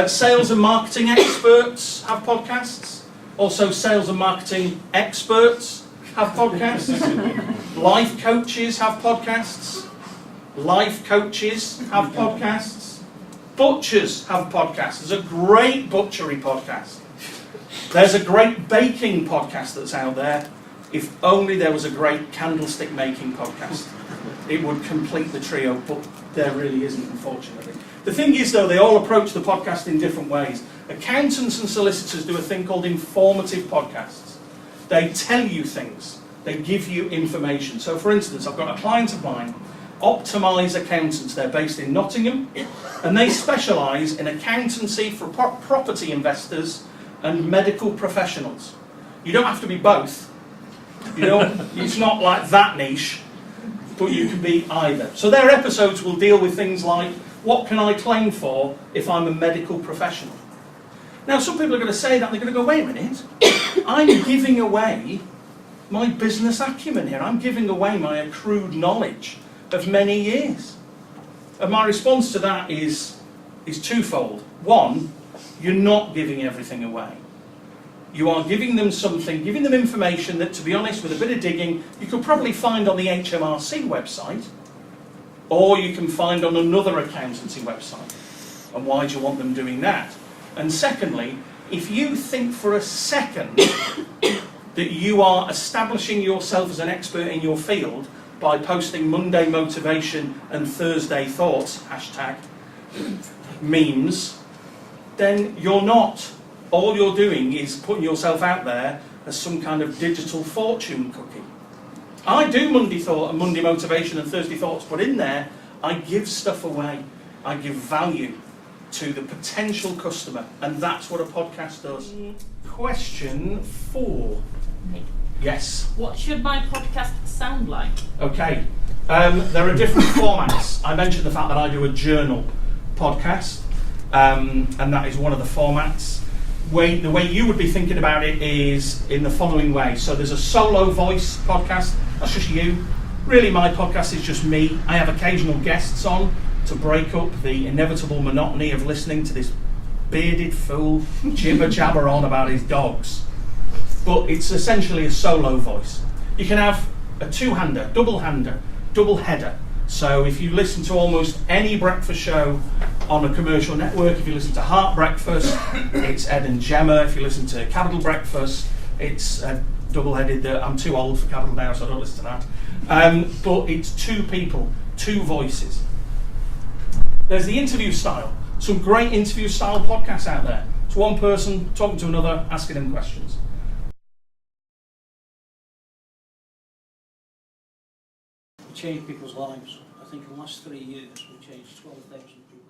Sales and marketing experts have podcasts. Also, sales and marketing experts have podcasts. Life coaches have podcasts. Life coaches have podcasts. Butchers have podcasts. There's a great butchery podcast. There's a great baking podcast that's out there. If only there was a great candlestick making podcast, it would complete the trio, but there really isn't, unfortunately. The thing is, though, they all approach the podcast in different ways. Accountants and solicitors do a thing called informative podcasts. They tell you things. They give you information. So, for instance, I've got a client of mine, Optimise Accountants. They're based in Nottingham, and they specialise in accountancy for property investors and medical professionals. You don't have to be both. You know, it's not like that niche, but you can be either. So their episodes will deal with things like, what can I claim for if I'm a medical professional? Now, some people are going to say that, and they're going to go, wait a minute, I'm giving away my business acumen here. I'm giving away my accrued knowledge of many years. And my response to that is twofold. One, you're not giving everything away. You are giving them something, giving them information that, to be honest, with a bit of digging, you could probably find on the HMRC website, or you can find on another accountancy website. And why do you want them doing that? And secondly, if you think for a second that you are establishing yourself as an expert in your field by posting Monday motivation and Thursday thoughts, hashtag, memes, then you're not. All you're doing is putting yourself out there as some kind of digital fortune cookie. I do Monday thought and Monday motivation and Thursday thoughts, but in there I give stuff away. I give value to the potential customer, and that's what a podcast does. Question 4. Yes. What should my podcast sound like? Okay. There are different formats. I mentioned the fact that I do a journal podcast, and that is one of the formats. The way you would be thinking about it is in the following way. So there's a solo voice podcast, that's just you. Really, my podcast is just me. I have occasional guests on to break up the inevitable monotony of listening to this bearded fool jibber jabber on about his dogs. But it's essentially a solo voice. You can have a two-hander, double header. So if you listen to almost any breakfast show on a commercial network, if you listen to Heart Breakfast, it's Ed and Gemma. If you listen to Capital Breakfast, it's double-headed. I'm too old for Capital now, so I don't listen to that. But it's two people, two voices. There's the interview style. Some great interview style podcasts out there. It's one person talking to another, asking them questions. Change people's lives. I think in the last 3 years we've changed 12,000 people's